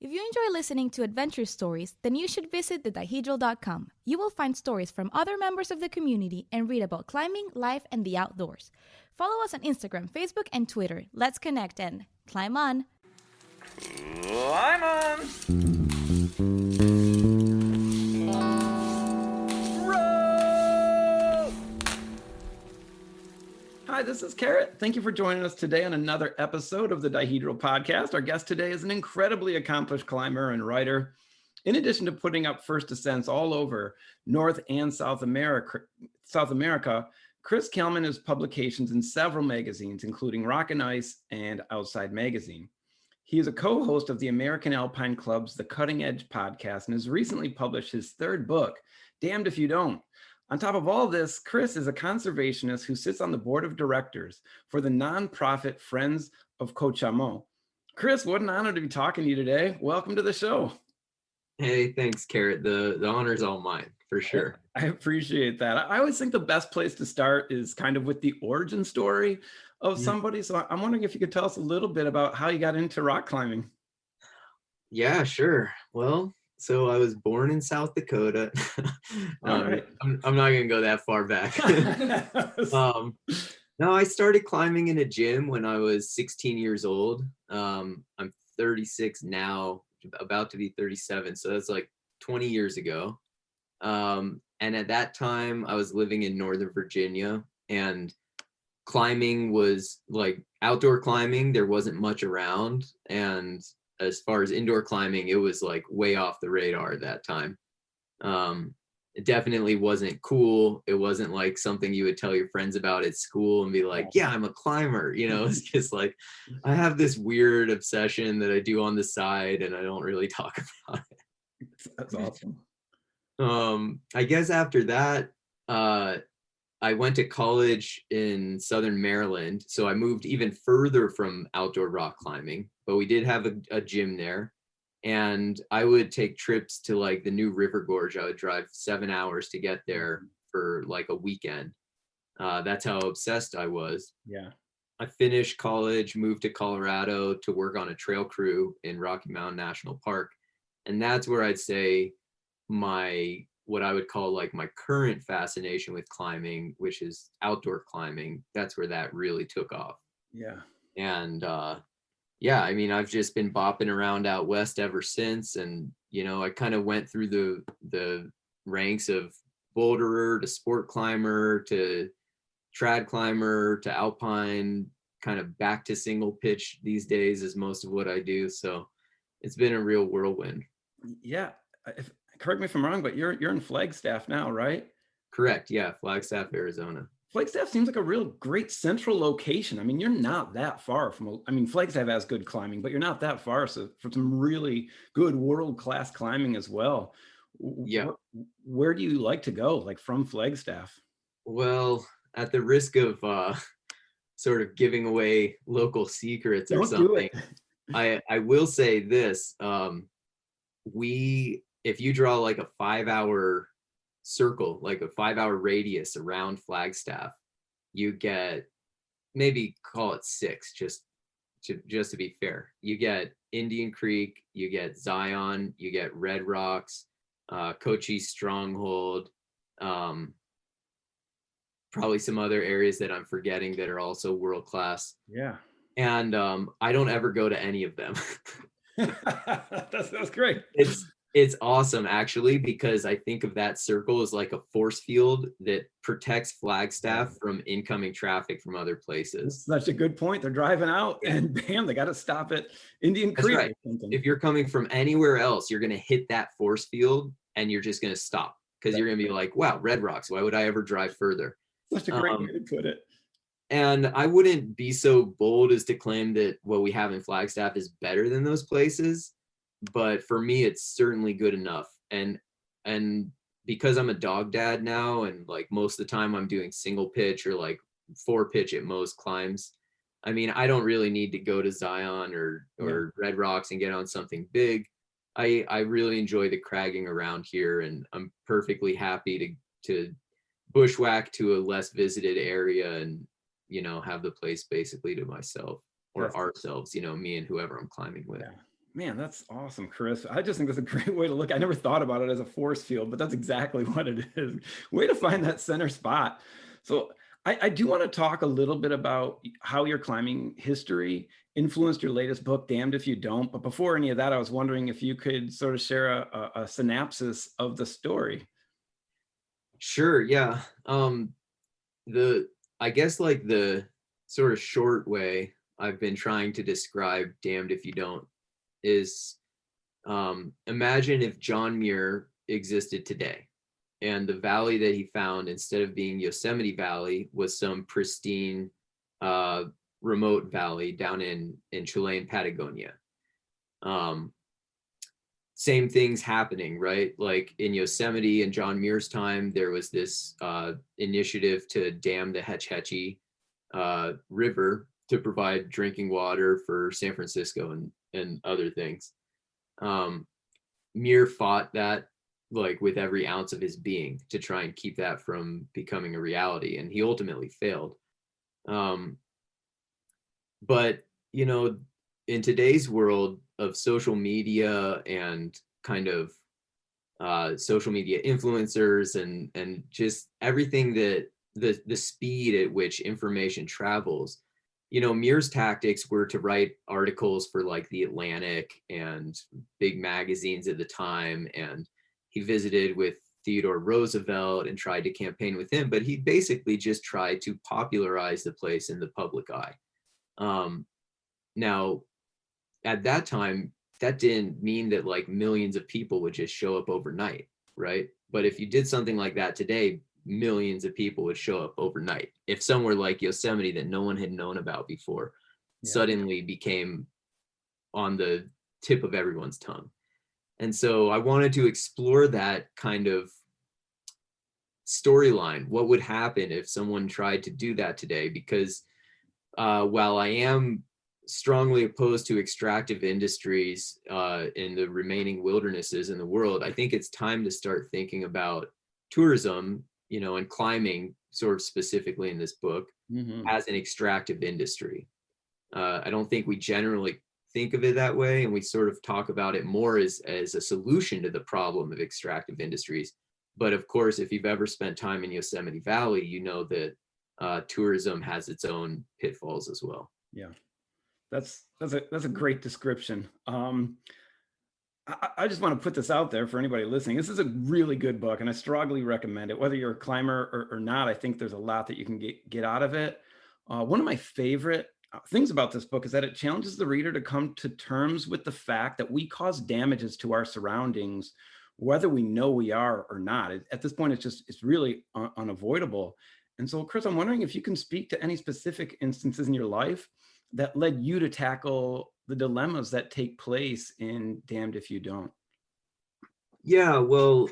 If you enjoy listening to adventure stories, then you should visit thedihedral.com. You will find stories from other members of the community and read about climbing, life, and the outdoors. Follow us on Instagram, Facebook, and Twitter. Let's connect and climb on! Climb on! Roll! Hi, this is Carrot. Thank you for joining us today on another episode of the Dihedral podcast. Our guest today is an incredibly accomplished climber and writer. In addition to putting up first ascents all over North and South America, Chris Kalman has publications in several magazines, including Rock and Ice and Outside Magazine. He is a co-host of the American Alpine Club's The Cutting Edge podcast and has recently published his third book, Damned If You Don't. On top of all this, Chris is a conservationist who sits on the board of directors for the nonprofit Friends of Cochamó. Chris, what an honor to be talking to you today. Welcome to the show. Hey, thanks, Carrot. The honor's all mine, for sure. I appreciate that. I always think the best place to start is kind of with the origin story of somebody. So I'm wondering if you could tell us a little bit about how you got into rock climbing. Yeah, sure. Well, so I was born in South Dakota. All right. I'm not going to go that far back. No, I started climbing in a gym when I was 16 years old. I'm 36 now, about to be 37. So that's like 20 years ago. And at that time, I was living in Northern Virginia, and climbing was like outdoor climbing. There wasn't much around. And as far as indoor climbing, it was like way off the radar at that time. It definitely wasn't cool. It wasn't like something you would tell your friends about at school and be like, yeah, I'm a climber. You know, it's just like, I have this weird obsession that I do on the side and I don't really talk about it. That's awesome. I guess after that, I went to college in Southern Maryland. So I moved even further from outdoor rock climbing, but we did have a gym there. And I would take trips to like the New River Gorge. I would drive 7 hours to get there for like a weekend. That's how obsessed I was. Yeah. I finished college, moved to Colorado to work on a trail crew in Rocky Mountain National Park. And that's where I'd say what I would call like my current fascination with climbing, which is outdoor climbing. That's where that really took off. Yeah. And yeah, I mean, I've just been bopping around out west ever since. And, you know, I kind of went through the ranks of boulderer to sport climber to trad climber to alpine, kind of back to single pitch these days is most of what I do. So it's been a real whirlwind. Yeah. Correct me if I'm wrong, but you're in Flagstaff now, right? Correct. Yeah. Flagstaff, Arizona. Flagstaff seems like a real great central location. I mean, you're not that far from, Flagstaff has good climbing, but you're not that far. So for some really good world-class climbing as well. Yeah. Where do you like to go, like from Flagstaff? Well, at the risk of sort of giving away local secrets or something, I will say this. If you draw like a 5-hour circle, like a 5-hour radius around Flagstaff, you get, maybe call it 6, just to be fair. You get Indian Creek, you get Zion, you get Red Rocks, Cochise Stronghold, probably some other areas that I'm forgetting that are also world class. Yeah. And I don't ever go to any of them. That's great. It's awesome, actually, because I think of that circle as like a force field that protects Flagstaff from incoming traffic from other places. That's such a good point. They're driving out and bam, they got to stop at Indian Creek. Right. If you're coming from anywhere else, you're going to hit that force field and you're just going to stop because you're going to be like, wow, Red Rocks, why would I ever drive further? Such a great way to put it. And I wouldn't be so bold as to claim that what we have in Flagstaff is better than those places. But for me, it's certainly good enough. And because I'm a dog dad now, and like most of the time I'm doing single pitch or like 4 pitch at most climbs. I mean, I don't really need to go to Zion or Red Rocks and get on something big. I really enjoy the cragging around here, and I'm perfectly happy to bushwhack to a less visited area and, you know, have the place basically to myself or ourselves, you know, me and whoever I'm climbing with. Yeah. Man, that's awesome, Chris. I just think that's a great way to look. I never thought about it as a force field, but that's exactly what it is. Way to find that center spot. So I do want to talk a little bit about how your climbing history influenced your latest book, Damned If You Don't. But before any of that, I was wondering if you could sort of share a synopsis of the story. Sure, yeah. The I guess like the sort of short way I've been trying to describe Damned If You Don't is, imagine if John Muir existed today and the valley that he found, instead of being Yosemite Valley, was some pristine uh, remote valley down in Chilean Patagonia. Um, Same things happening, right? Like in Yosemite in John Muir's time, there was this initiative to dam the Hetch Hetchy River to provide drinking water for San Francisco and other things. Muir fought that like with every ounce of his being to try and keep that from becoming a reality, and he ultimately failed. Um, but you know, in today's world of social media and kind of social media influencers and just everything that the speed at which information travels, you know, Muir's tactics were to write articles for like the Atlantic and big magazines at the time, and he visited with Theodore Roosevelt and tried to campaign with him, but he basically just tried to popularize the place in the public eye. Now, at that time, that didn't mean that like millions of people would just show up overnight, right? But if you did something like that today, millions of people would show up overnight. If somewhere like Yosemite that no one had known about before suddenly became on the tip of everyone's tongue. And so I wanted to explore that kind of storyline. What would happen if someone tried to do that today? Because while I am strongly opposed to extractive industries in the remaining wildernesses in the world, I think it's time to start thinking about tourism, you know, and climbing sort of specifically in this book as an extractive industry. I don't think we generally think of it that way, and we sort of talk about it more as a solution to the problem of extractive industries. But of course, if you've ever spent time in Yosemite Valley, you know that tourism has its own pitfalls as well. Yeah, that's a great description. I just want to put this out there for anybody listening. This is a really good book, and I strongly recommend it. Whether you're a climber or not, I think there's a lot that you can get out of it. One of my favorite things about this book is that it challenges the reader to come to terms with the fact that we cause damages to our surroundings, whether we know we are or not. At this point, it's really unavoidable. And so, Chris, I'm wondering if you can speak to any specific instances in your life that led you to tackle the dilemmas that take place in Damned If You Don't. Yeah, well,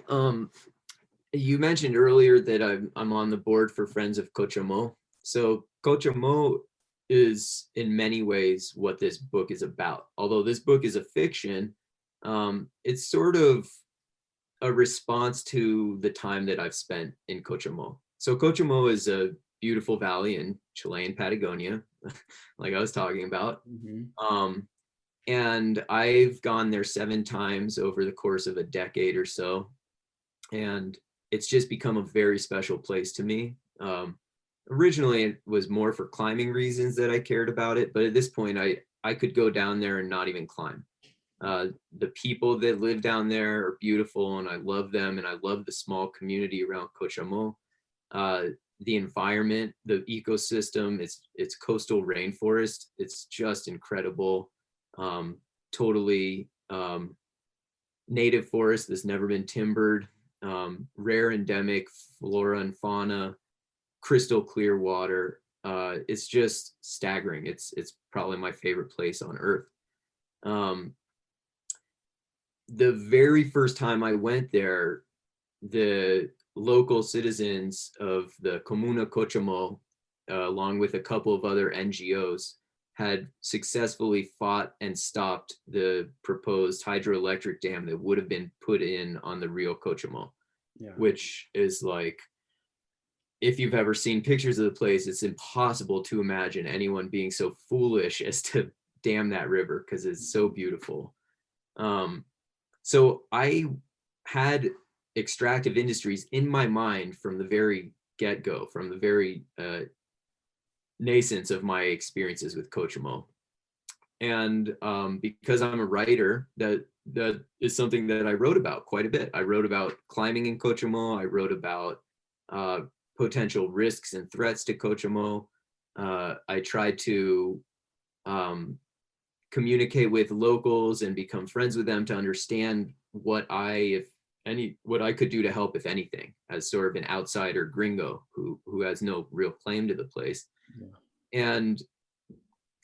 you mentioned earlier that I'm on the board for Friends of Cochamó. So Cochamó is in many ways what this book is about. Although this book is a fiction, it's sort of a response to the time that I've spent in Cochamó. So Cochamó is a beautiful valley in Chilean Patagonia, like I was talking about. And I've gone there 7 times over the course of a decade or so. And it's just become a very special place to me. Originally, it was more for climbing reasons that I cared about it. But at this point, I could go down there and not even climb. The people that live down there are beautiful, and I love them. And I love the small community around Cochamó. The environment, the ecosystem, it's coastal rainforest. It's just incredible. Totally native forest that's never been timbered, rare endemic flora and fauna, crystal clear water. It's just staggering. It's probably my favorite place on earth. The very first time I went there, the local citizens of the Comuna Cochamó, along with a couple of other NGOs, had successfully fought and stopped the proposed hydroelectric dam that would have been put in on the Rio Cochamó, which is like, if you've ever seen pictures of the place, it's impossible to imagine anyone being so foolish as to dam that river because it's so beautiful. So I had extractive industries in my mind from the very get-go, from the very nascence of my experiences with Cochamó. And because I'm a writer, that is something that I wrote about quite a bit. I wrote about climbing in Cochamó. I wrote about potential risks and threats to Cochamó. I tried to communicate with locals and become friends with them to understand what I could do to help, if anything, as sort of an outsider gringo who has no real claim to the place. Yeah. And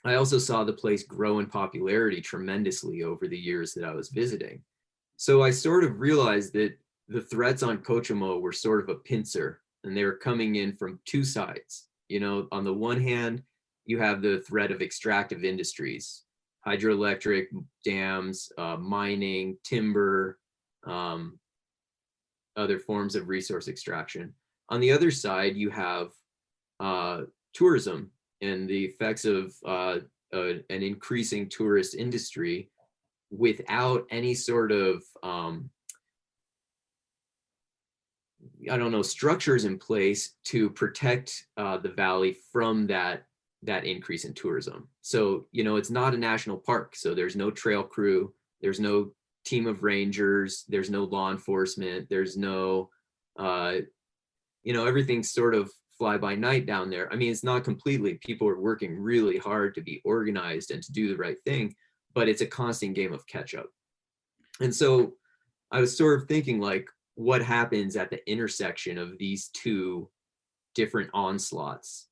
I also saw the place grow in popularity tremendously over the years that I was visiting. So I sort of realized that the threats on Cochamó were sort of a pincer, and they were coming in from two sides. You know, on the one hand, you have the threat of extractive industries, hydroelectric dams, mining, timber, other forms of resource extraction. On the other side, you have tourism and the effects of an increasing tourist industry without any sort of, structures in place to protect the valley from that increase in tourism. So, you know, it's not a national park. So there's no trail crew, there's no team of rangers, there's no law enforcement, there's no, everything's sort of fly by night down there. I mean, it's not completely, people are working really hard to be organized and to do the right thing, but it's a constant game of catch up. And so I was sort of thinking, like, what happens at the intersection of these two different onslaughts?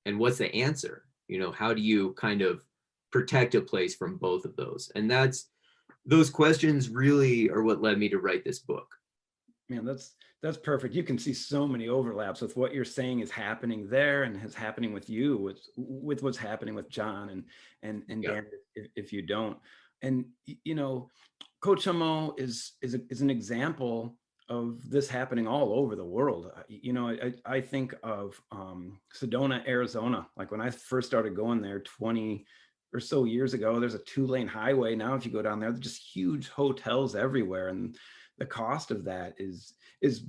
And what's the answer? You know, how do you kind of protect a place from both of those? And those questions really are what led me to write this book. Man, that's perfect. You can see so many overlaps with what you're saying is happening there and is happening with you, with what's happening with John and yeah. Dan, if you don't. And you know, Cochamó is an example of this happening all over the world. You know, I think of Sedona, Arizona. Like when I first started going there 20 or so years ago, there's a 2-lane highway. Now, if you go down there, there's just huge hotels everywhere. And the cost of that is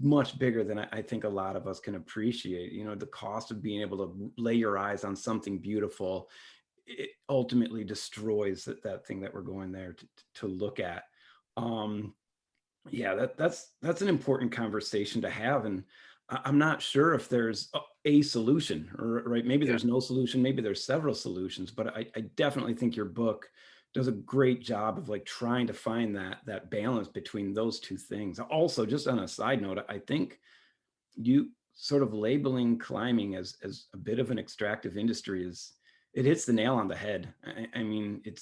much bigger than I think a lot of us can appreciate. You know, the cost of being able to lay your eyes on something beautiful, it ultimately destroys that thing that we're going there to look at. Yeah, that's an important conversation to have. And I'm not sure if there's a solution, or right? Maybe there's no solution, maybe there's several solutions, but I definitely think your book does a great job of like trying to find that balance between those two things. Also, just on a side note, I think you sort of labeling climbing as a bit of an extractive industry it hits the nail on the head. I mean, it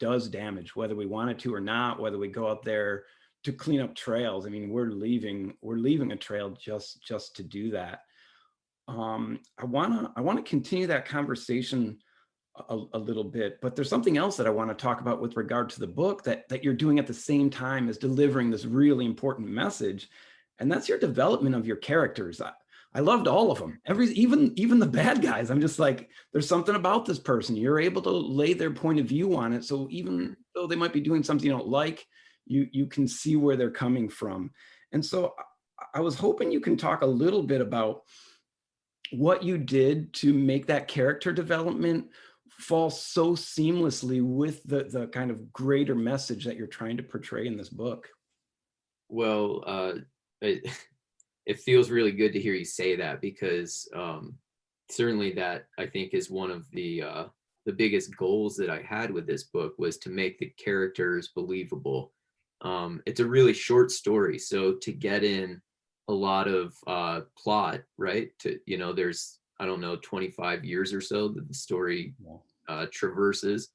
does damage, whether we want it to or not, whether we go out there to clean up trails. I mean, we're leaving a trail just to do that. I want to continue that conversation a little bit, but there's something else that I want to talk about with regard to the book that you're doing at the same time as delivering this really important message, and that's your development of your characters. I loved all of them, even the bad guys. I'm just like, there's something about this person. You're able to lay their point of view on it, so even though they might be doing something you don't like, you can see where they're coming from. And so I was hoping you can talk a little bit about what you did to make that character development fall so seamlessly with the kind of greater message that you're trying to portray in this book. Well, it feels really good to hear you say that, because certainly that, I think, is one of the biggest goals that I had with this book, was to make the characters believable. It's a really short story, so to get in a lot of plot, right? There's, I don't know, 25 years or so that the story traverses,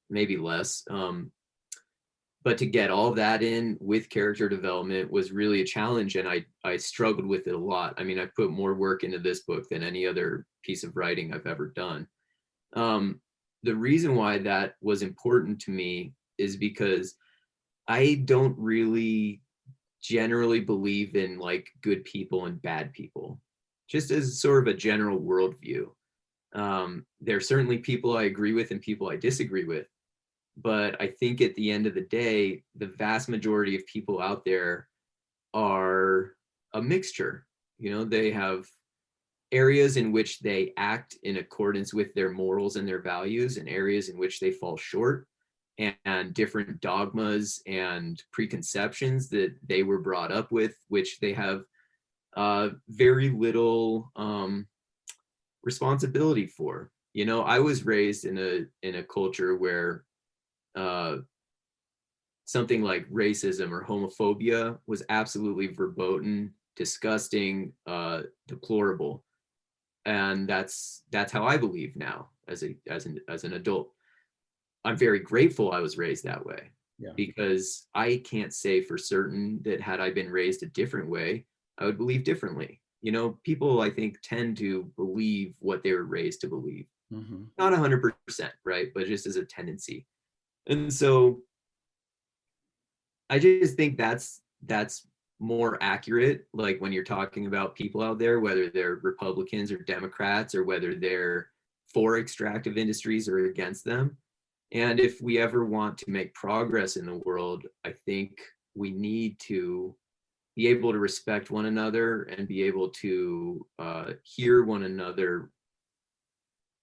maybe less. But to get all that in with character development was really a challenge, and I struggled with it a lot. I mean, I put more work into this book than any other piece of writing I've ever done. The reason why that was important to me is because I don't really generally believe in like good people and bad people, just as sort of a general worldview. There are certainly people I agree with and people I disagree with, But I think at the end of the day, the vast majority of people out there are a mixture. They have areas in which they act in accordance with their morals and their values, and areas in which they fall short, and different dogmas and preconceptions that they were brought up with, which they have very little responsibility for. I was raised in a culture where something like racism or homophobia was absolutely verboten, disgusting, deplorable, and that's how I believe now as an adult. I'm very grateful I was raised that way, because I can't say for certain that had I been raised a different way, I would believe differently. People, I think, tend to believe what they were raised to believe. Mm-hmm. Not 100%, right? But just as a tendency. And so I just think that's more accurate, like when you're talking about people out there, whether they're Republicans or Democrats, or whether they're for extractive industries or against them. And if we ever want to make progress in the world, I think we need to be able to respect one another and be able to hear one another,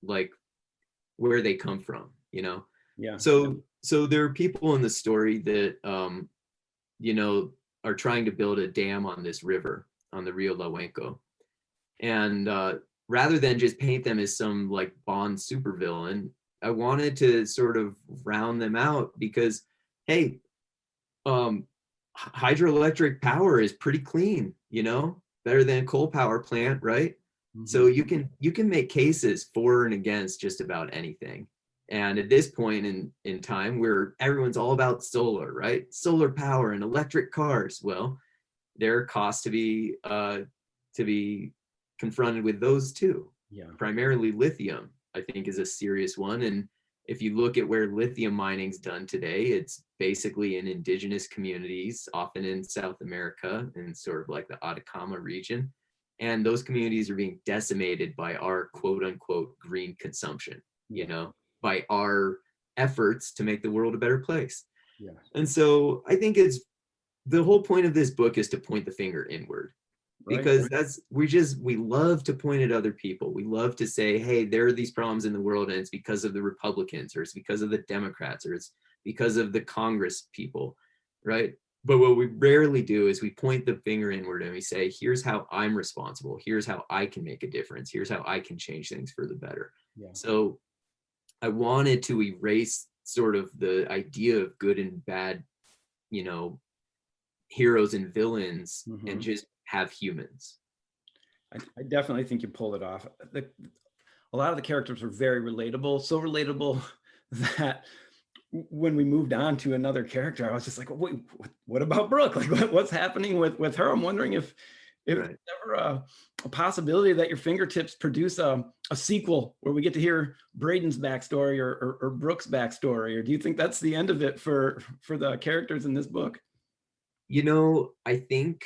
like where they come from, Yeah. So there are people in the story that are trying to build a dam on this river, on the Rio Lahuenco, and rather than just paint them as some like Bond supervillain, I wanted to sort of round them out, because hey, hydroelectric power is pretty clean, better than a coal power plant, right? Mm-hmm. So you can make cases for and against just about anything. And at this point in time, where everyone's all about solar, right? Solar power and electric cars. Well, there are costs to be confronted with those too. Yeah. Primarily lithium, I think, is a serious one. And if you look at where lithium mining's done today, it's basically in indigenous communities, often in South America, in sort of like the Atacama region. And those communities are being decimated by our quote unquote green consumption, by our efforts to make the world a better place. Yeah. And so I think the whole point of this book is to point the finger inward. Because we love to point at other people. We love to say, hey, there are these problems in the world, and it's because of the Republicans, or it's because of the Democrats, or it's because of the Congress people, right? But what we rarely do is we point the finger inward and we say, here's how I'm responsible. Here's how I can make a difference. Here's how I can change things for the better. Yeah. So I wanted to erase sort of the idea of good and bad, heroes and villains, mm-hmm. and just have humans. I definitely think you pulled it off. A lot of the characters were very relatable, so relatable that when we moved on to another character, I was just like, wait, what about Brooke? Like, what's happening with her? I'm wondering if right. There's ever a possibility that your fingertips produce a sequel where we get to hear Braden's backstory or Brooke's backstory, or do you think that's the end of it for the characters in this book? I think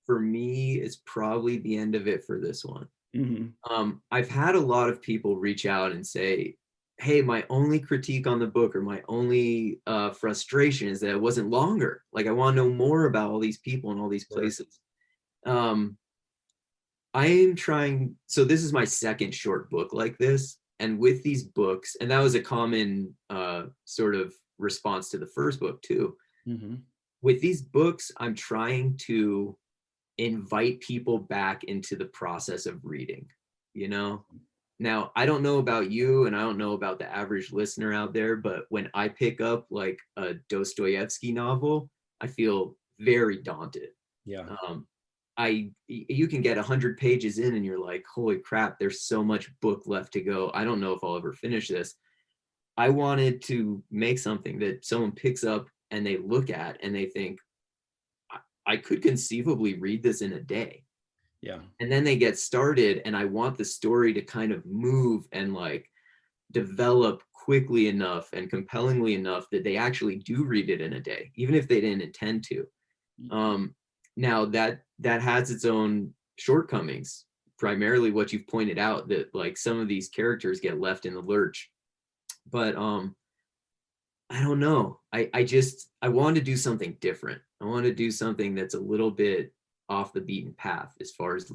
for me, it's probably the end of it for this one. Mm-hmm. I've had a lot of people reach out and say, hey, my only critique on the book, or my only frustration, is that it wasn't longer. Like, I want to know more about all these people and all these places. I am trying, so this is my second short book like this. And with these books, and that was a common sort of response to the first book too. Mm-hmm. With these books, I'm trying to invite people back into the process of reading, Now, I don't know about you, and I don't know about the average listener out there, but when I pick up like a Dostoevsky novel, I feel very daunted. Yeah. You can get 100 pages in and you're like, holy crap, there's so much book left to go. I don't know if I'll ever finish this. I wanted to make something that someone picks up and they look at and they think, I could conceivably read this in a day. Yeah. And then they get started, and I want the story to kind of move and like develop quickly enough and compellingly enough that they actually do read it in a day, even if they didn't intend to. Now that has its own shortcomings, primarily what you've pointed out, that like some of these characters get left in the lurch. But I don't know. I want to do something different. I want to do something that's a little bit off the beaten path as far as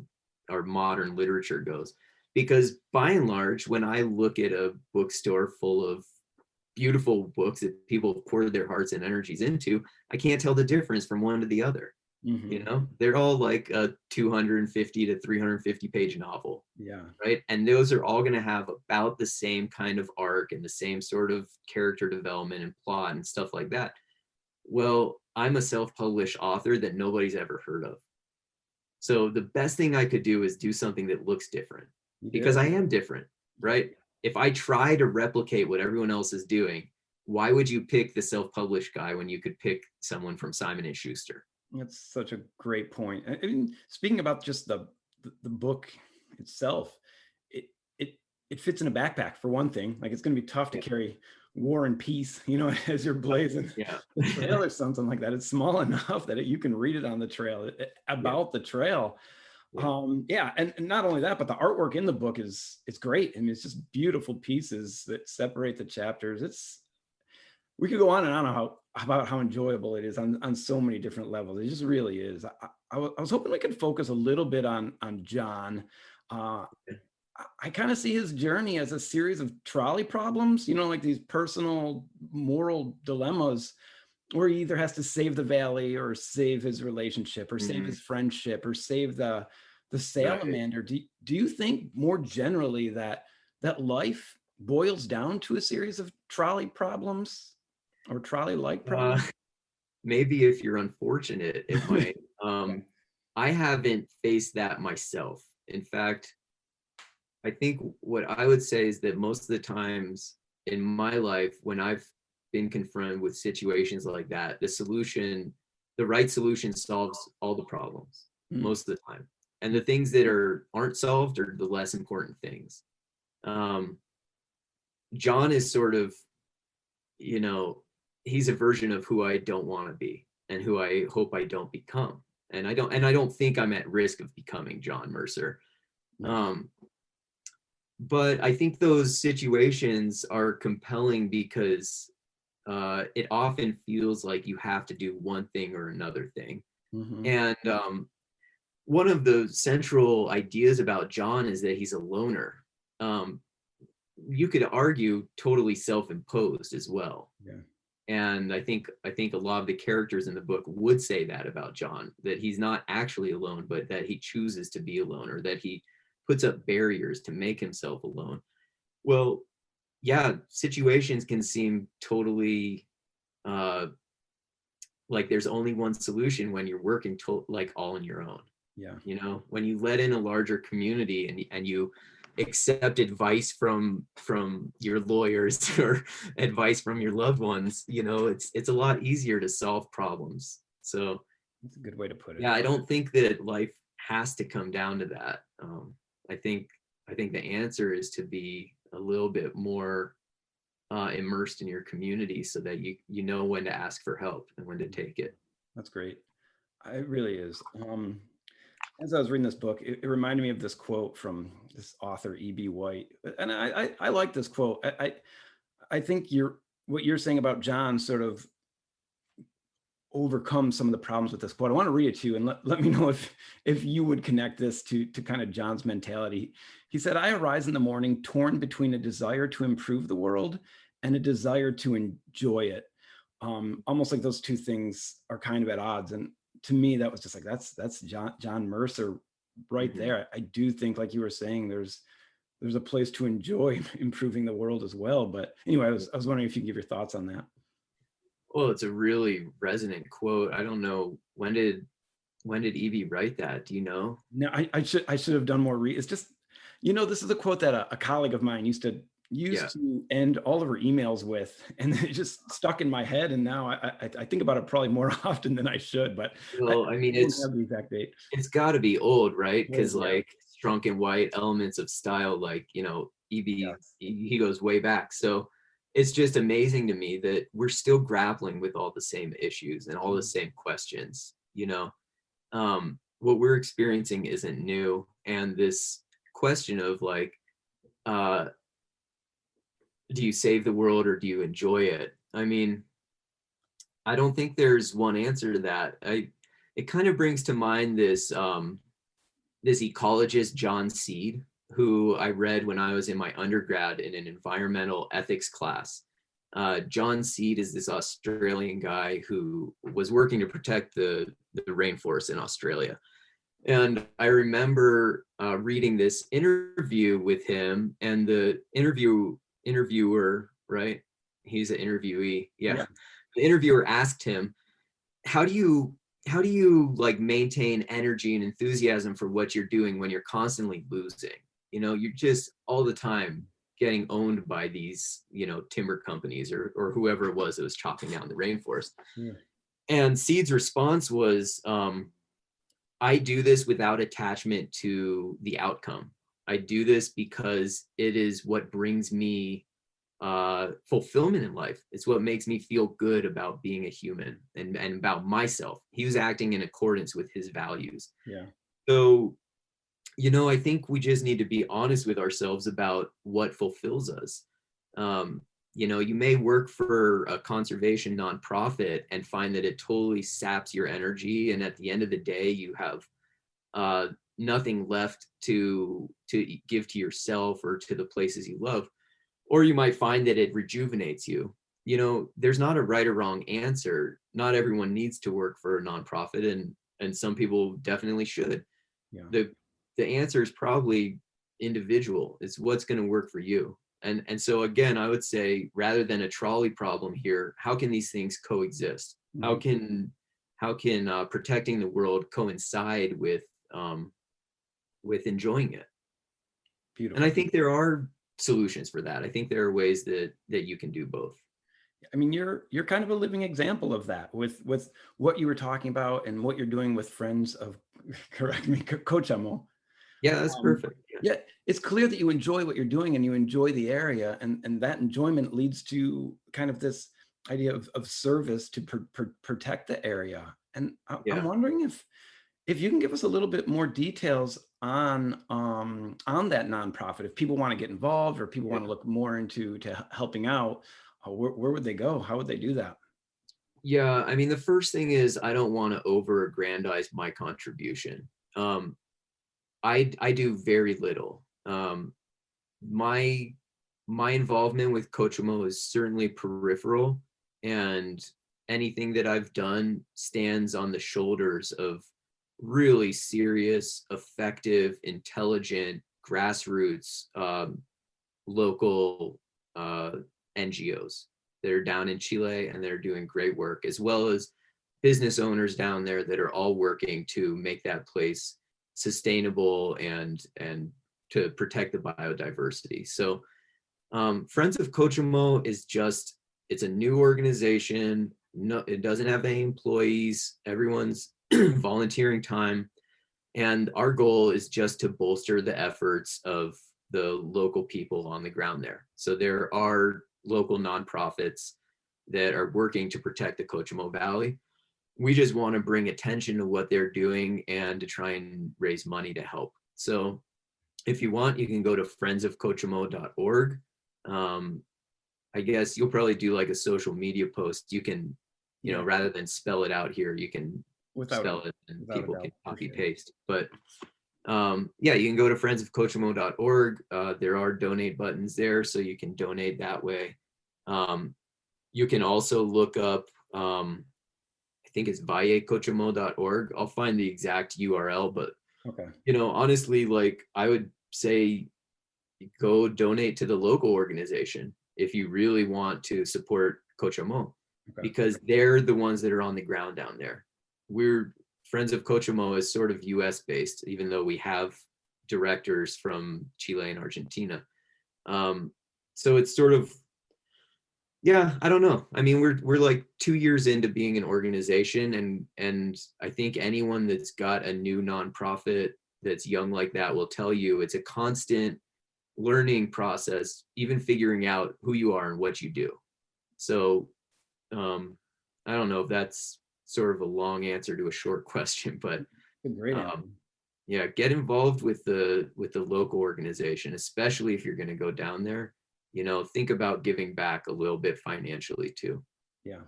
our modern literature goes. Because by and large, when I look at a bookstore full of beautiful books that people have poured their hearts and energies into, I can't tell the difference from one to the other. Mm-hmm. You know, they're all like a 250 to 350 page novel. Yeah. Right. And those are all going to have about the same kind of arc and the same sort of character development and plot and stuff like that. Well, I'm a self-published author that nobody's ever heard of. So the best thing I could do is do something that looks different, because I am different, right? If I try to replicate what everyone else is doing, why would you pick the self-published guy when you could pick someone from Simon & Schuster? That's such a great point. I mean, speaking about just the book itself, it fits in a backpack for one thing. Like, it's going to be tough to carry War and Peace, you know, as you're blazing the trail or something like that. It's small enough that you can read it on the trail, about the trail. And not only that, but the artwork in the book it's great. I mean, it's just beautiful pieces that separate the chapters. We could go on and on about how enjoyable it is on so many different levels. It just really is. I was hoping we could focus a little bit on John. I kind of see his journey as a series of trolley problems, you know, like these personal moral dilemmas where he either has to save the valley or save his relationship or save his friendship or save the salamander. Right. Do you think more generally that life boils down to a series of trolley problems or trolley-like problems? Maybe if you're unfortunate, it might. I haven't faced that myself. In fact, I think what I would say is that most of the times in my life, when I've been confronted with situations like that, the right solution solves all the problems most of the time. And the things that aren't solved are the less important things. John is sort of, you know, he's a version of who I don't want to be and who I hope I don't become. And I don't think I'm at risk of becoming John Mercer. But I think those situations are compelling because it often feels like you have to do one thing or another thing. And one of the central ideas about John is that he's a loner. You could argue totally self-imposed as well. And I think a lot of the characters in the book would say that about John, that he's not actually alone, but that he chooses to be alone, or that he puts up barriers to make himself alone. Well, yeah, situations can seem totally like there's only one solution when you're working like all on your own. You know, when you let in a larger community and you accept advice from your lawyers or advice from your loved ones, you know, it's a lot easier to solve problems. So that's a good way to put it. Yeah, I don't think that life has to come down to that. I think the answer is to be a little bit more immersed in your community so that you know when to ask for help and when to take it. That's great. It really is. As I was reading this book, it reminded me of this quote from this author, E.B. White. And I like this quote. I think what you're saying about John sort of overcome some of the problems with this quote. I want to read it to you and let me know if you would connect this to kind of John's mentality. He said, "I arise in the morning torn between a desire to improve the world and a desire to enjoy it." Almost like those two things are kind of at odds. And to me, that was just like, that's John Mercer right there. I do think, like you were saying, there's a place to enjoy improving the world as well. But anyway, I was wondering if you could give your thoughts on that. Well, it's a really resonant quote. I don't know, when did Evie write that? Do you know? No, I should have done more. It's just, you know, this is a quote that a colleague of mine used to end all of her emails with, and it just stuck in my head. And now I think about it probably more often than I should. But well, I mean, it's the exact date. It's got to be old, right? Because like Strunk and White, Elements of Style, like, you know, Evie, he goes way back. So it's just amazing to me that we're still grappling with all the same issues and all the same questions. You know, what we're experiencing isn't new, and this question of like, do you save the world or do you enjoy it? I mean, I don't think there's one answer to that. It kind of brings to mind this this ecologist, John Seed, who I read when I was in my undergrad in an environmental ethics class. John Seed is this Australian guy who was working to protect the rainforest in Australia. And I remember reading this interview with him, and the interviewer, right? He's an interviewee. Yeah. The interviewer asked him, how do you like maintain energy and enthusiasm for what you're doing when you're constantly losing? You know, you're just all the time getting owned by these, you know, timber companies or whoever it was that was chopping down the rainforest. Yeah. And Seed's response was, I do this without attachment to the outcome. I do this because it is what brings me fulfillment in life. It's what makes me feel good about being a human and about myself. He was acting in accordance with his values. Yeah. So, you know, I think we just need to be honest with ourselves about what fulfills us. You know, you may work for a conservation nonprofit and find that it totally saps your energy, and at the end of the day, you have nothing left to give to yourself or to the places you love. Or you might find that it rejuvenates you. You know, there's not a right or wrong answer. Not everyone needs to work for a nonprofit, and some people definitely should. Yeah. The answer is probably individual. It's what's going to work for you. And so again, I would say, rather than a trolley problem here, how can these things coexist? Mm-hmm. How can protecting the world coincide with enjoying it? Beautiful. And I think there are solutions for that. I think there are ways that you can do both. I mean, you're kind of a living example of that with what you were talking about and what you're doing with Friends of, correct me, Cochamó. Yeah, that's perfect. Yeah, it's clear that you enjoy what you're doing and you enjoy the area, and that enjoyment leads to kind of this idea of service to protect the area. And I'm wondering if you can give us a little bit more details on that nonprofit. If people want to get involved or people want to look more into helping out, where would they go? How would they do that? Yeah, I mean, the first thing is, I don't want to over-aggrandize my contribution. I do very little. My involvement with Cochamó is certainly peripheral, and anything that I've done stands on the shoulders of really serious, effective, intelligent, grassroots, local NGOs that are down in Chile, and they're doing great work, as well as business owners down there that are all working to make that place sustainable and to protect the biodiversity. So Friends of Cochamó is it's a new organization. No, it doesn't have any employees. Everyone's volunteering time. And our goal is just to bolster the efforts of the local people on the ground there. So there are local nonprofits that are working to protect the Cochamó Valley. We just want to bring attention to what they're doing and to try and raise money to help. So if you want, you can go to friendsofcochamó.org. I guess you'll probably do like a social media post. You can, you know, rather than spell it out here, you can spell it and people can copy paste. But yeah, you can go to friendsofcochamó.org. There are donate buttons there, so you can donate that way. You can also look up, I think it's vallecochamó.org. I'll find the exact URL, but you know, honestly, like I would say, go donate to the local organization if you really want to support Cochamó, because they're the ones that are on the ground down there. We're Friends of Cochamó is sort of US based, even though we have directors from Chile and Argentina. So it's sort of, yeah, I don't know. I mean, we're like 2 years into being an organization, and I think anyone that's got a new nonprofit that's young like that will tell you it's a constant learning process, even figuring out who you are and what you do. So I don't know if that's sort of a long answer to a short question, but yeah, get involved with the local organization, especially if you're going to go down there. think about giving back a little bit financially too. Yeah.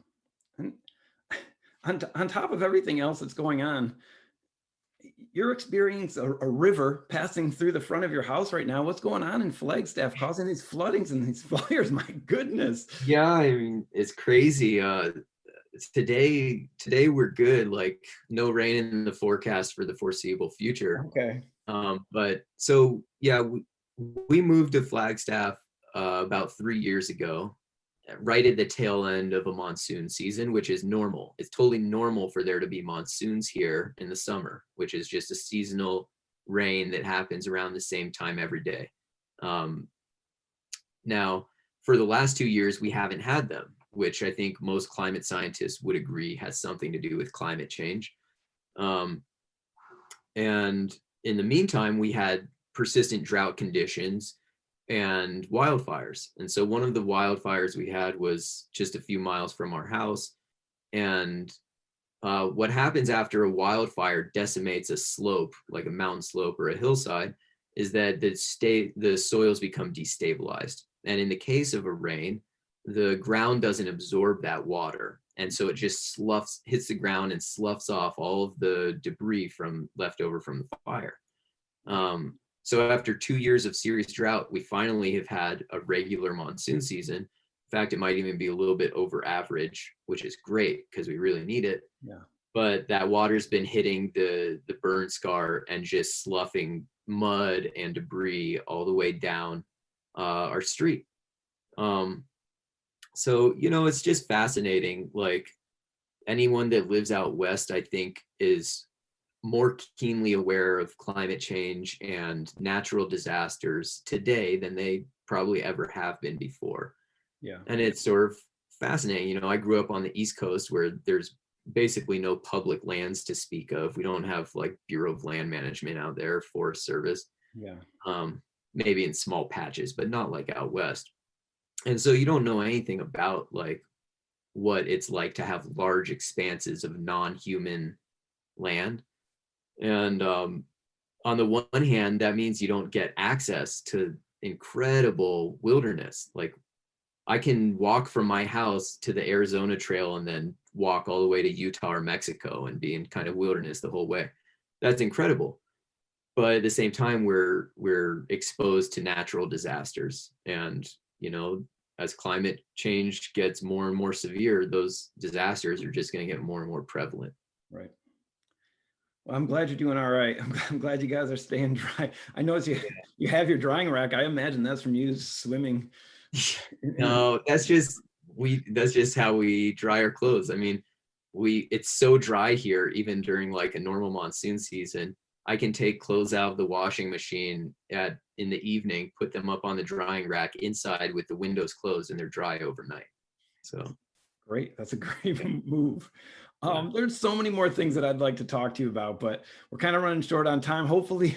And on top of everything else that's going on, you're experiencing a river passing through the front of your house right now. What's going on in Flagstaff causing these floodings and these fires? My goodness. Yeah, I mean, it's crazy. Today we're good, like no rain in the forecast for the foreseeable future. Okay. But so yeah, we moved to Flagstaff about 3 years ago, right at the tail end of a monsoon season, which is normal. It's totally normal for there to be monsoons here in the summer, which is just a seasonal rain that happens around the same time every day. Now, for the last 2 years, we haven't had them, which I think most climate scientists would agree has something to do with climate change. And in the meantime, we had persistent drought conditions and wildfires. And so one of the wildfires we had was just a few miles from our house. And what happens after a wildfire decimates a slope, like a mountain slope or a hillside, is that the soils become destabilized. And in the case of a rain, the ground doesn't absorb that water. And so it just hits the ground and sloughs off all of the debris left over from the fire. So after 2 years of serious drought, we finally have had a regular monsoon season. In fact, it might even be a little bit over average, which is great because we really need it. Yeah. But that water's been hitting the burn scar and just sloughing mud and debris all the way down our street. So, it's just fascinating. Like anyone that lives out west, I think, is more keenly aware of climate change and natural disasters today than they probably ever have been before. Yeah. And it's sort of fascinating. I grew up on the East Coast where there's basically no public lands to speak of. We don't have like Bureau of Land Management out there, Forest Service. Yeah. Maybe in small patches, but not like out west. And so you don't know anything about like what it's like to have large expanses of non-human land. And on the one hand, that means you don't get access to incredible wilderness. Like I can walk from my house to the Arizona Trail and then walk all the way to Utah or Mexico and be in kind of wilderness the whole way. That's incredible. But at the same time, we're exposed to natural disasters. And, as climate change gets more and more severe, those disasters are just going to get more and more prevalent. Right. Well, I'm glad you're doing all right. I'm glad you guys are staying dry. I notice you have your drying rack. I imagine that's from you swimming. No, that's just how we dry our clothes. I mean, it's so dry here, even during like a normal monsoon season. I can take clothes out of the washing machine in the evening, put them up on the drying rack inside with the windows closed, and they're dry overnight. So great. That's a great move. There's so many more things that I'd like to talk to you about, but we're kind of running short on time. Hopefully,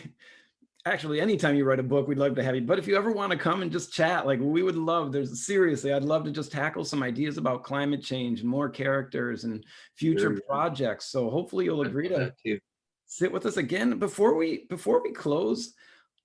actually, anytime you write a book, we'd love to have you. But if you ever want to come and just chat, like we would love, seriously, I'd love to just tackle some ideas about climate change and more characters and future projects. So hopefully you'll agree to sit with us again. Before we close,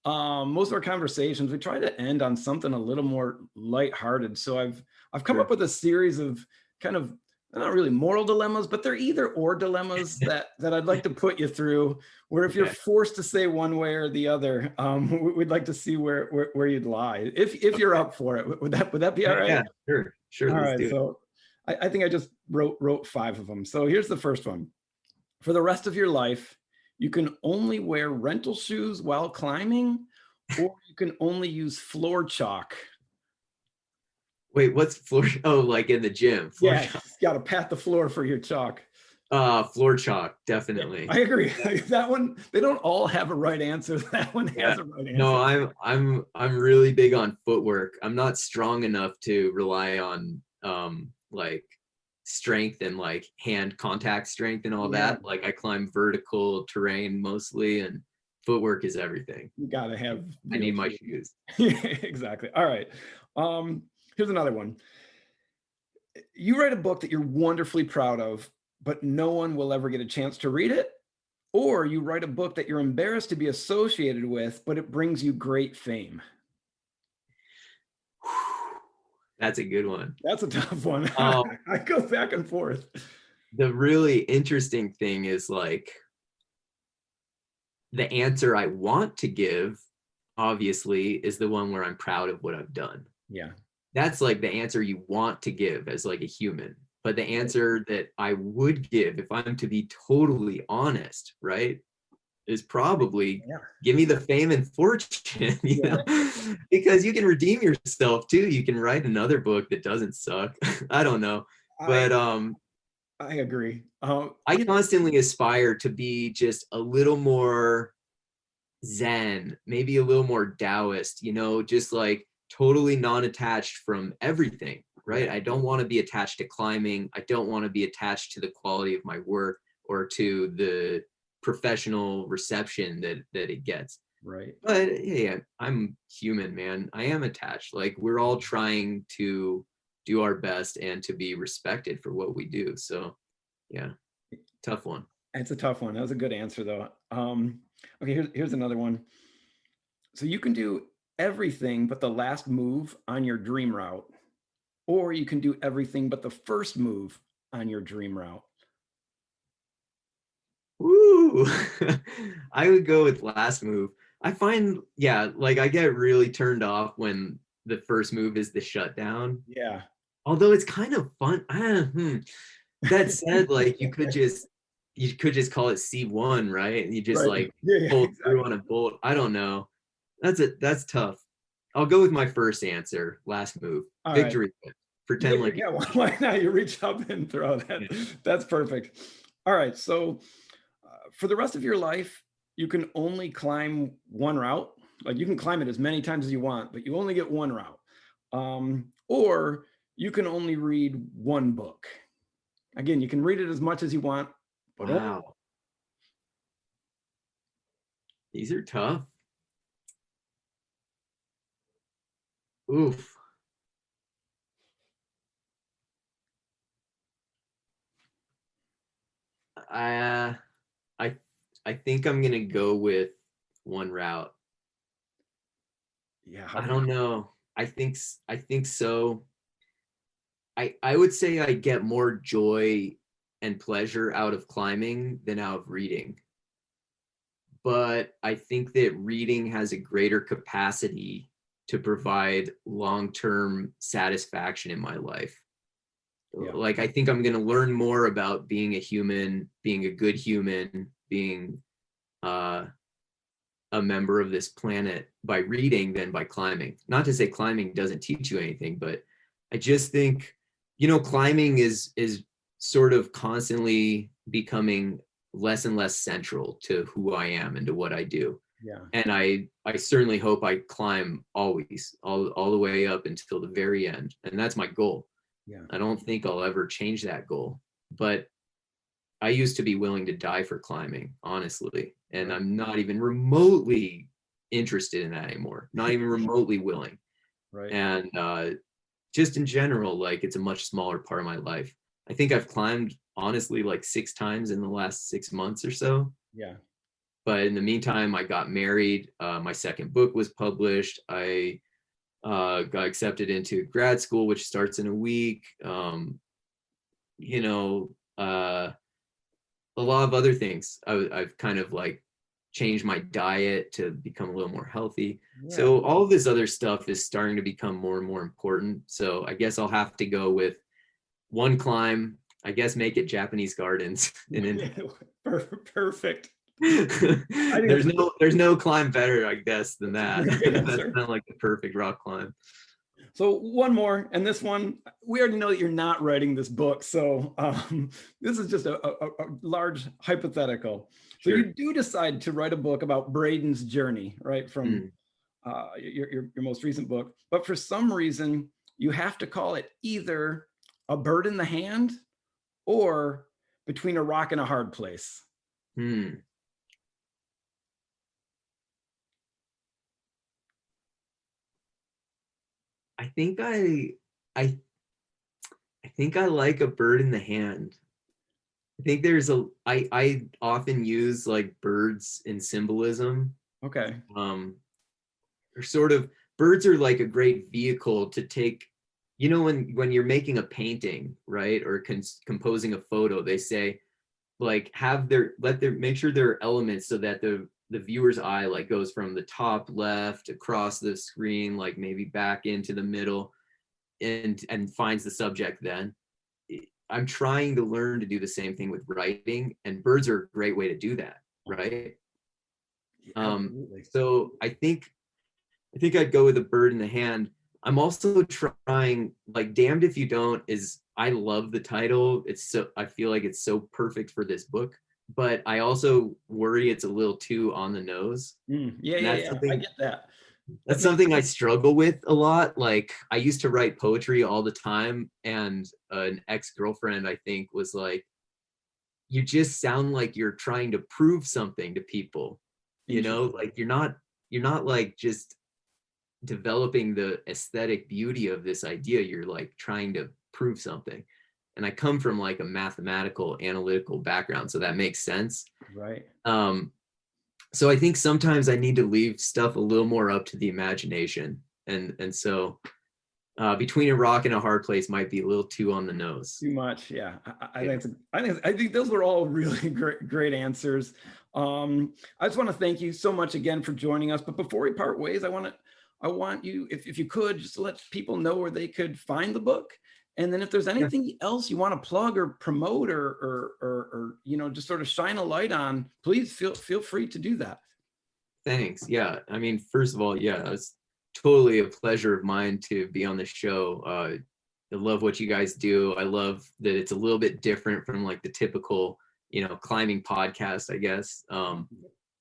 most of our conversations, we try to end on something a little more lighthearted. So I've come up with a series of kind of, not really moral dilemmas, but they're either or dilemmas that I'd like to put you through, where if you're forced to say one way or the other, we'd like to see where you'd lie. If you're up for it, would that be all right? Yeah, sure. All right, so I think I just wrote 5 of them. So here's the first one. For the rest of your life, you can only wear rental shoes while climbing, or you can only use floor chalk. Wait, what's floor? Oh, like in the gym. Yeah, you got to pat the floor for your chalk. Floor chalk, definitely. I agree. That one, they don't all have a right answer. That one has a right answer. No, I'm really big on footwork. I'm not strong enough to rely on like strength and like hand contact strength and all that. Like I climb vertical terrain mostly, and footwork is everything. You gotta have. I need my shoes. Exactly. All right. Here's another one. You write a book that you're wonderfully proud of, but no one will ever get a chance to read it. Or you write a book that you're embarrassed to be associated with, but it brings you great fame. That's a good one. That's a tough one. Um, I go back and forth. the really interesting thing is like the answer I want to give, obviously, is the one where I'm proud of what I've done. Yeah. That's like the answer you want to give as like a human. But the answer that I would give, if I'm to be totally honest, right, is probably give me the fame and fortune, you know, because you can redeem yourself too. You can write another book that doesn't suck. I don't know. But I agree. I constantly aspire to be just a little more Zen, maybe a little more Taoist, you know, just like totally non-attached from everything, right? I don't want to be attached to climbing. I don't want to be attached to the quality of my work or to the professional reception that it gets. Right. But yeah, I'm human, man. I am attached. Like we're all trying to do our best and to be respected for what we do. So yeah, tough one. It's a tough one. That was a good answer though. Okay, here's another one. So you can do everything but the last move on your dream route, or you can do everything but the first move on your dream route. Woo! I would go with last move. I find, yeah, like I get really turned off when the first move is the shutdown. Yeah. Although it's kind of fun. That said, like you could just call it C1, right? And you just like pull through on a bolt. I don't know. That's tough. I'll go with my first answer, last move. All victory. Right. Pretend like why not? You reach up and throw that. Yeah. That's perfect. All right. So for the rest of your life, you can only climb one route. Like you can climb it as many times as you want, but you only get one route. Or you can only read one book. Again, you can read it as much as you want, but wow. These are tough. Oof. I think I'm gonna go with one route. Yeah. I don't know. I think so. I would say I get more joy and pleasure out of climbing than out of reading. But I think that reading has a greater capacity to provide long-term satisfaction in my life. Yeah. Like I think I'm going to learn more about being a human, being a good human, being a member of this planet by reading than by climbing. Not to say climbing doesn't teach you anything, but I just think, you know, climbing is sort of constantly becoming less and less central to who I am and to what I do. Yeah. And I certainly hope I climb always, all the way up until the very end. And that's my goal. Yeah. I don't think I'll ever change that goal. But I used to be willing to die for climbing, honestly. And right. I'm not even remotely interested in that anymore. Not even remotely willing. Right. And just in general, like it's a much smaller part of my life. I think I've climbed honestly like 6 times in the last 6 months or so. Yeah. But in the meantime, I got married. My second book was published. I got accepted into grad school, which starts in a week. You know, a lot of other things. I've kind of like changed my diet to become a little more healthy. Yeah. So all of this other stuff is starting to become more and more important. So I guess I'll have to go with one climb. I guess make it Japanese gardens. And then perfect. there's no climb better, I guess, than that. That's kind of like the perfect rock climb. So one more, and this one, we already know that you're not writing this book, so this is just a large hypothetical. So sure. You do decide to write a book about Braden's journey, right, from your most recent book, but for some reason, you have to call it either A Bird in the Hand or Between a Rock and a Hard Place. I think I think I like A Bird in the Hand. I think there's I often use like birds in symbolism. Okay. Or sort of birds are like a great vehicle to take you know, when you're making a painting, right, or composing a photo, they say like make sure there are elements so that the viewer's eye like goes from the top left across the screen, like maybe back into the middle, and finds the subject. Then I'm trying to learn to do the same thing with writing, and birds are a great way to do that, right? So I think I'd go with a bird in the hand. I'm also trying, like, Damned If You Don't is, I love the title. I feel like it's so perfect for this book, but I also worry it's a little too on the nose. Yeah. I get that. That's something I struggle with a lot. Like, I used to write poetry all the time, and an ex-girlfriend, I think, was like, you just sound like you're trying to prove something to people, you know, like you're not like just developing the aesthetic beauty of this idea, you're like trying to prove something. And I come from like a mathematical analytical background, so that makes sense, right? So I think sometimes I need to leave stuff a little more up to the imagination, and so Between a Rock and a Hard Place might be a little too on the nose. Too much, yeah. I think those were all really great answers. I just want to thank you so much again for joining us. But before we part ways, I want you, if you could, just let people know where they could find the book. And then if there's anything else you want to plug or promote or you know, just sort of shine a light on, please feel free to do that. Thanks. Yeah. I mean, first of all, yeah, it's totally a pleasure of mine to be on the show. I love what you guys do. I love that it's a little bit different from like the typical, you know, climbing podcast, I guess.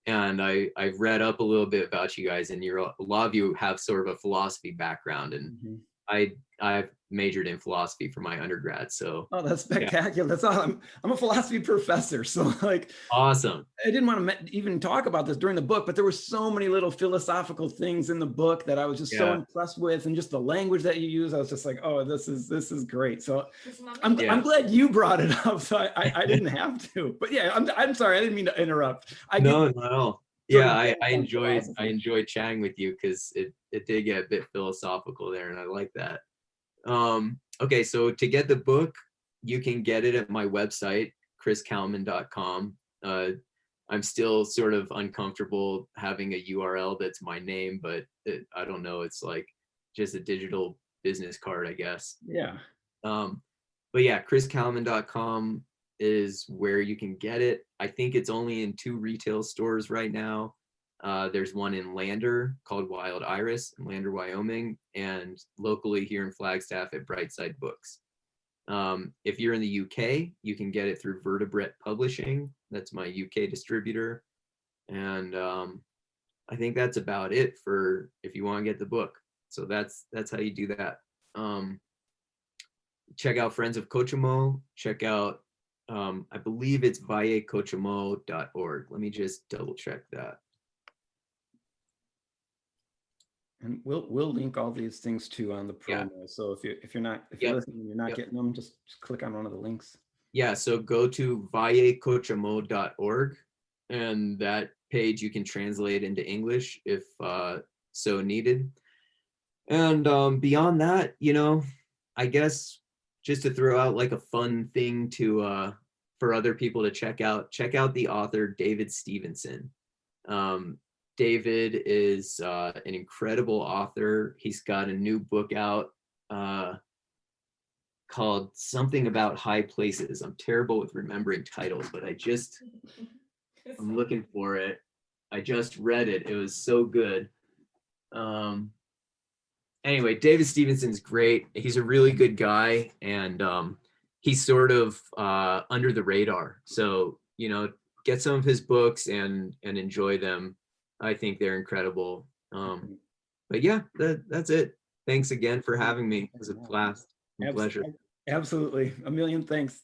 And I've read up a little bit about you guys, and a lot of you have sort of a philosophy background, and I've majored in philosophy for my undergrad. So that's spectacular. Yeah. That's all. I'm a philosophy professor, so like awesome. I didn't want to even talk about this during the book, but there were so many little philosophical things in the book that I was just so impressed with, and just the language that you use. I was just like, oh, this is great. So I'm glad you brought it up. So I didn't have to. But yeah, I'm sorry. I didn't mean to interrupt. No, not at all. Yeah, I enjoyed chatting with you, because it did get a bit philosophical there, and I like that. Okay, so to get the book, you can get it at my website, chriskalman.com. I'm still sort of uncomfortable having a URL that's my name, but I don't know, it's like just a digital business card, I guess. Yeah. But yeah, chriskalman.com is where you can get it. I think it's only in 2 retail stores right now. There's one in Lander called Wild Iris in Lander, Wyoming, and locally here in Flagstaff at Brightside Books. If you're in the UK, you can get it through Vertebrate Publishing. That's my UK distributor. And I think that's about it for if you want to get the book. So that's how you do that. Check out Friends of Cochamó. Check out, I believe it's viacochamó.org. Let me just double check that. And we'll link all these things too on the promo. Yeah. So if you're listening, you're not getting them, just click on one of the links. Yeah. So go to viacochamó.org, and that page you can translate into English if so needed. And beyond that, you know, I guess just to throw out like a fun thing to for other people to check out the author David Stevenson. David is an incredible author. He's got a new book out called Something About High Places. I'm terrible with remembering titles, but I'm looking for it. I just read it. It was so good. Anyway, David Stevenson's great. He's a really good guy, and he's sort of under the radar. So, you know, get some of his books and enjoy them. I think they're incredible. But yeah, that's it. Thanks again for having me. It was a blast. Pleasure. Absolutely. A million thanks.